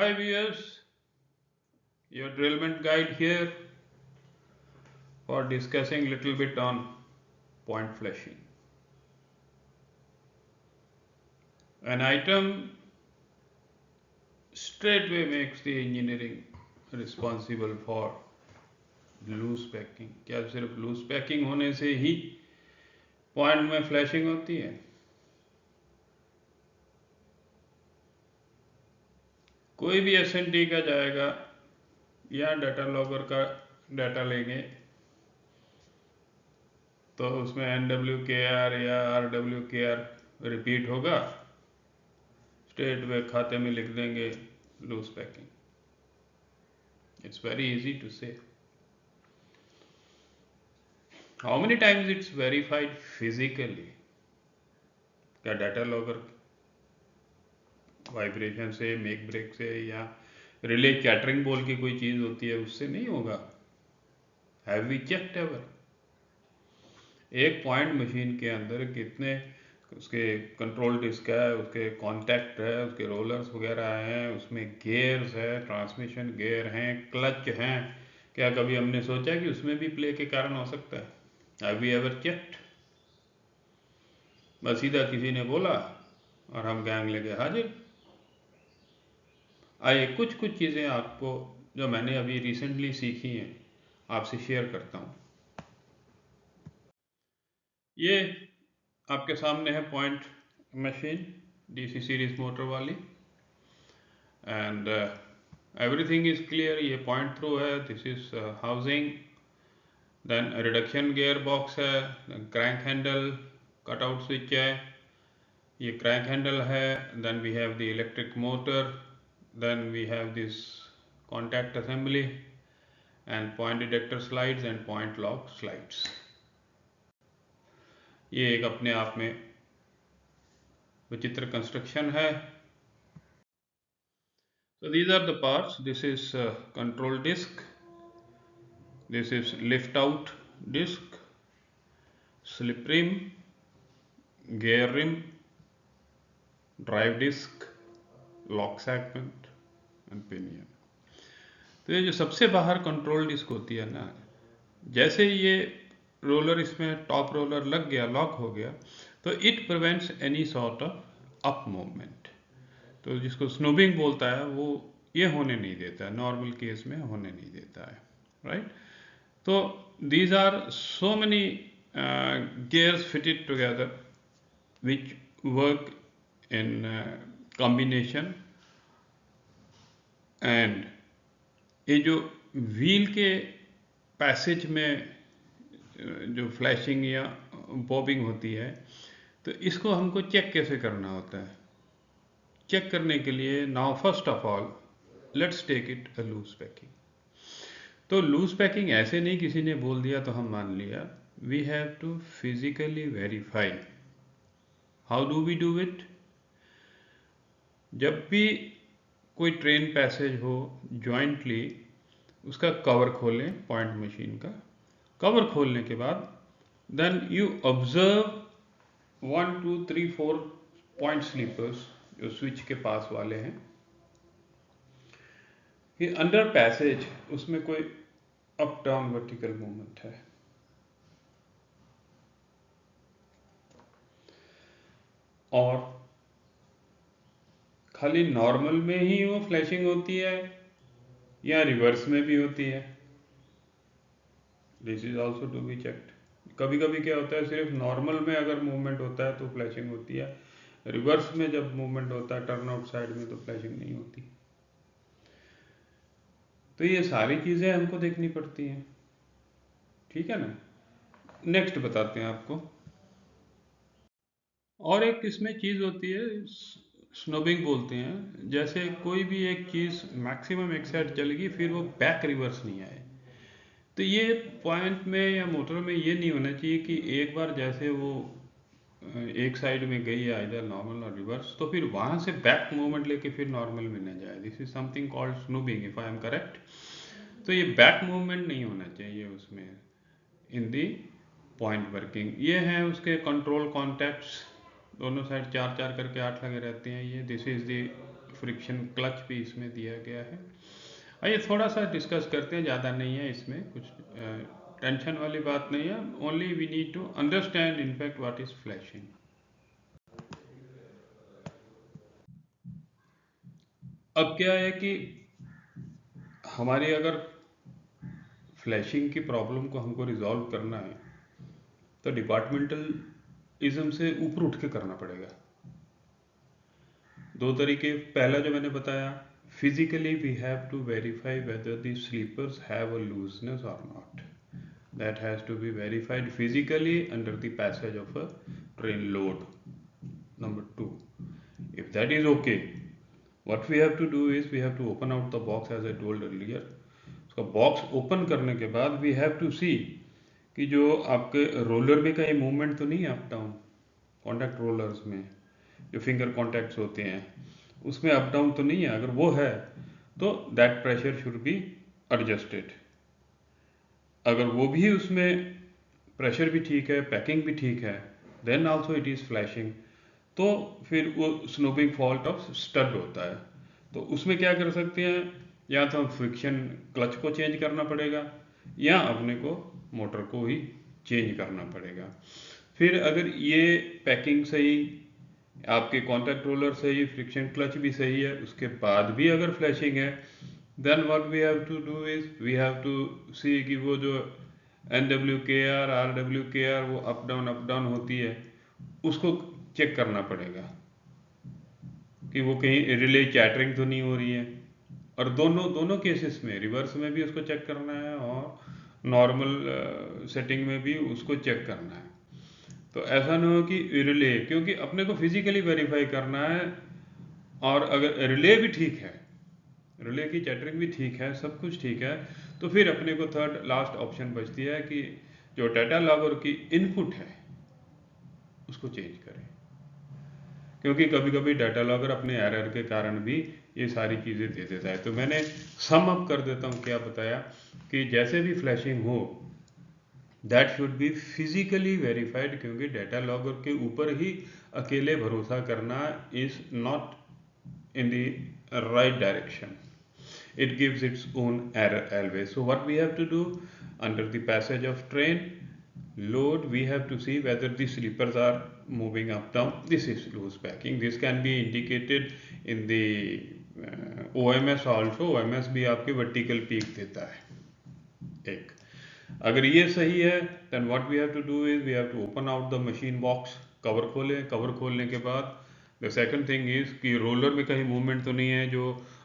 Hi viewers, your drillment guide here for discussing little bit on point flashing. An item straightway makes the engineering responsible for loose packing. क्या सिर्फ loose packing होने से ही point में flashing होती है? कोई भी एसएनटी का जाएगा या डाटा लॉगर का डाटा लेंगे तो उसमें NWKR या RWKR रिपीट होगा, स्ट्रेट वे खाते में लिख देंगे loose packing. It's very easy to say. How many times it's verified physically? क्या डाटा लॉगर वाइब्रेशन से, मेक ब्रेक से या रिले कैटरिंग बोल की कोई चीज़ होती है उससे नहीं होगा? Have we checked ever? एक पॉइंट मशीन के अंदर कितने उसके कंट्रोल डिस्क है, उसके कॉन्टैक्ट है, उसके रोलर्स वगैरह हैं, उसमें गेयर्स है, ट्रांसमिशन गेयर हैं, क्लच हैं. क्या कभी हमने सोचा कि उसमें भी प्ले के कारण हो सकता है? Have we ever checked? बस सीधा किसी ने बोला और हम गैंग लेके हाजिर. आइए कुछ चीज़ें आपको जो मैंने अभी रिसेंटली सीखी हैं आपसे शेयर करता हूँ. ये आपके सामने है point machine, DC series motor वाली, एंड एवरीथिंग इज क्लियर. ये पॉइंट थ्रू है, this is housing, then reduction gear box है, क्रैंक हैंडल, कटआउट स्विच है, ये क्रैंक हैंडल है, then we have the electric motor, then we have this contact assembly and point detector slides and point lock slides. ये एक अपने आप में विचित्र कंस्ट्रक्शन है. So these are the parts. This is control disc, this is lift out disc, slip rim, gear rim, drive disc, lock segment and pinion. तो ये जो सबसे बाहर कंट्रोल डिस्क होती है ना, जैसे ये रोलर इसमें टॉप रोलर लग गया, लॉक हो गया, तो it prevents any sort of up movement. तो जिसको स्नूबिंग बोलता है वो ये होने नहीं देता है, नॉर्मल केस में होने नहीं देता है, राइट. तो these are so many gears fitted together which work in combination. And ये जो व्हील के पैसेज में जो फ्लैशिंग या बॉबिंग होती है, तो इसको हमको चेक कैसे करना होता है? चेक करने के लिए now first of all let's take it a loose packing. तो लूज पैकिंग ऐसे नहीं किसी ने बोल दिया तो हम मान लिया. We have to physically verify. How do we do it? जब भी कोई ट्रेन पैसेज हो जॉइंटली, उसका कवर खोलें, पॉइंट मशीन का कवर खोलने के बाद then you observe 1 2 3 4 point sleepers जो स्विच के पास वाले हैं. ये अंडर पैसेज उसमें कोई अप डाउन वर्टिकल मूवमेंट है, और खाली नॉर्मल में ही वो फ्लैशिंग होती है या रिवर्स में भी होती है? This is also to be checked. कभी कभी क्या होता है, सिर्फ नॉर्मल में अगर मूवमेंट होता है तो फ्लैशिंग होती है, रिवर्स में जब मूवमेंट होता है टर्न आउट साइड में तो फ्लैशिंग नहीं होती. तो ये सारी चीज़ें हमको देखनी पड़ती हैं, ठीक है ना. नेक्स्ट बताते हैं आपको. और एक इसमें चीज़ होती है, स्नोबिंग बोलते हैं. जैसे कोई भी एक चीज़ मैक्सिमम एक साइड चलेगी, फिर वो बैक रिवर्स नहीं आए. तो ये पॉइंट में या मोटर में ये नहीं होना चाहिए कि एक बार जैसे वो एक साइड में गई है इधर नॉर्मल और रिवर्स, तो फिर वहाँ से बैक मूवमेंट लेके फिर नॉर्मल में न जाए. This is something called snubbing, if I am correct. तो ये बैक मूवमेंट नहीं होना चाहिए उसमें इन दी पॉइंट वर्किंग. ये हैं उसके कंट्रोल कॉन्टैक्ट्स, दोनों साइड 4 4 करके 8 लगे रहते हैं. ये this is the friction clutch भी इसमें दिया गया है। आइए थोड़ा सा डिस्कस करते हैं, ज़्यादा नहीं है इसमें, कुछ टेंशन वाली बात नहीं है। Only we need to understand in fact what is flashing. अब क्या है कि हमारी अगर फ्लैशिंग की प्रॉब्लम को हमको रिजॉल्व करना है तो डिपार्टमेंटलिज्म से ऊपर उठ के करना पड़ेगा। दो तरीके, पहला जो मैंने बताया, physically we have to verify whether the sleepers have a looseness और not. That has to be verified physically under the passage of a train load. Number two, if that is okay, what we have to do is we have to open out the box as I told earlier. उसका box open करने के बाद we have to see कि जो आपके roller में कहीं movement तो नहीं है अप डाउन, कॉन्टैक्ट रोलर्स में जो फिंगर कॉन्टैक्ट्स होते हैं उसमें अप डाउन तो नहीं है। अगर वो है तो that pressure should be adjusted. अगर वो भी उसमें प्रेशर भी ठीक है, पैकिंग भी ठीक है, then also it is flashing, तो फिर वो स्नूपिंग फॉल्ट ऑफ स्टड होता है। तो उसमें क्या कर सकते हैं, या तो हम फ्रिक्शन क्लच को चेंज करना पड़ेगा या अपने को मोटर को ही चेंज करना पड़ेगा। फिर अगर ये पैकिंग सही, आपके कॉन्टैक्ट रोलर सही, फ्रिक्शन क्लच भी सही है, उसके बाद भी अगर फ्लैशिंग है, then what we have to do is we have to see कि वो जो NWKR RWKR वो अप डाउन होती है, उसको चेक करना पड़ेगा कि वो कहीं रिले चैटरिंग तो नहीं हो रही है। और दोनों दोनों केसेस में, रिवर्स में भी उसको चेक करना है और नॉर्मल सेटिंग में भी उसको चेक करना है। तो ऐसा ना हो कि रिले, क्योंकि अपने को फिजिकली वेरीफाई करना है, और अगर रिले भी ठीक है, रिले की चैटरिंग भी ठीक है, सब कुछ ठीक है, तो फिर अपने को थर्ड लास्ट ऑप्शन बचती है कि जो डाटा लॉगर की इनपुट है उसको चेंज करें। क्योंकि कभी कभी डाटा लॉगर अपने एरर के कारण भी ये सारी चीज़ें दे देता है। तो मैंने सम अप कर देता हूँ, क्या बताया कि जैसे भी फ्लैशिंग हो that should be physically verified, क्योंकि डाटा लॉगर के ऊपर ही अकेले भरोसा करना is not in the right direction. It gives its own error always. So what we have to do, under the passage of train load, we have to see whether the sleepers are moving up down. This is loose packing. This can be indicated in the OMS also. OMS भी आपके vertical peak देता है एक। अगर ये सही है then what we have to do is we have to open out the machine box, cover खोलें। कवर खोलने के बाद द सेकंड थिंग इज कि रोलर में कहीं मूवमेंट तो नहीं है, जो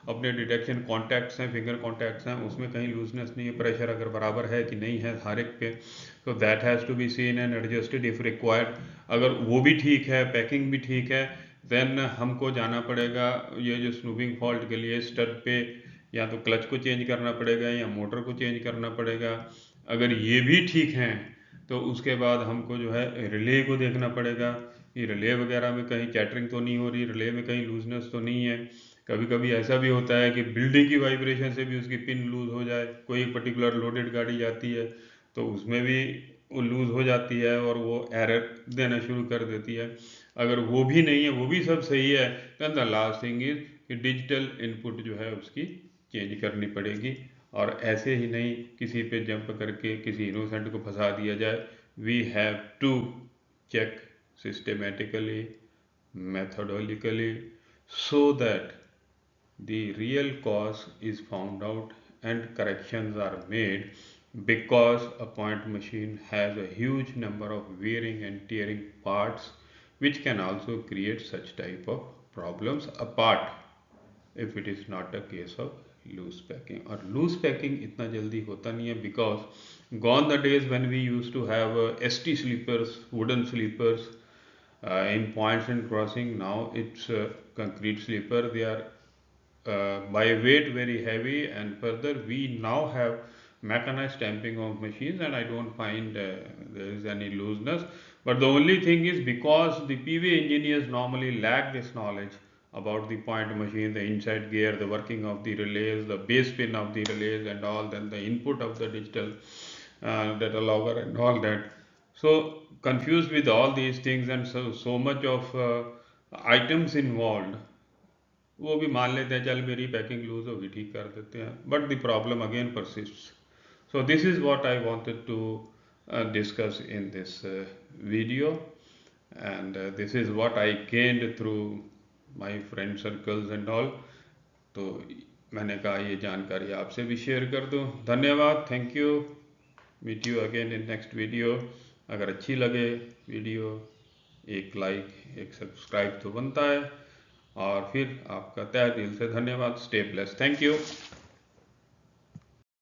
अपने डिटेक्शन कॉन्टैक्ट्स हैं, फिंगर कॉन्टैक्ट्स हैं, उसमें कहीं लूजनेस नहीं है, प्रेशर अगर बराबर है कि नहीं है हर एक पे, तो that has to be seen and adjusted if required. अगर वो भी ठीक है, पैकिंग भी ठीक है, देन हमको जाना पड़ेगा ये जो स्नूपिंग फॉल्ट के लिए स्टड पे, या तो क्लच को चेंज करना पड़ेगा या मोटर को चेंज करना पड़ेगा। अगर ये भी ठीक हैं तो उसके बाद हमको जो है रिले को देखना पड़ेगा कि रिले वगैरह में कहीं चैटरिंग तो नहीं हो रही, रिले में कहीं लूजनेस तो नहीं है। कभी कभी ऐसा भी होता है कि बिल्डिंग की वाइब्रेशन से भी उसकी पिन लूज हो जाए, कोई एक पर्टिकुलर लोडेड गाड़ी जाती है तो उसमें भी वो लूज हो जाती है और वो एरर देना शुरू कर देती है। अगर वो भी नहीं है, वो भी सब सही है, then the last thing is कि डिजिटल इनपुट जो है उसकी चेंज करनी पड़ेगी। और ऐसे ही नहीं किसी पे जंप करके किसी इनोसेंट को फंसा दिया जाए। We have to check systematically, methodologically, so that the real cause is found out and corrections are made, because a point machine has a huge number of wearing and tearing parts which can also create such type of problems, apart if it is not a case of loose packing। और loose packing इतना जल्दी होता नहीं है, because gone the days when we used to have ST sleepers, wooden sleepers in points and crossing. Now it's concrete sleeper. They are by weight very heavy, and further we now have mechanized stamping of machines, and I don't find there is any looseness. But the only thing is, because the PV engineers normally lack this knowledge about the point machine, the inside gear, the working of the relays, the base pin of the relays and all, then the input of the digital data logger and all that. So confused with all these things, and so much of items involved, वो भी मान लेते हैं चल मेरी packing loose होगी, ठीक कर देते हैं, but the problem again persists. So this is what I wanted to discuss in this video, and this is what I gained through my friend circles and all. तो मैंने कहा ये जानकारी आपसे भी शेयर कर दूं. धन्यवाद, thank you. Meet you again in next video. अगर अच्छी लगे वीडियो, एक लाइक एक सब्सक्राइब तो बनता है. और फिर आपका तहे दिल से धन्यवाद. Stay blessed. Thank you.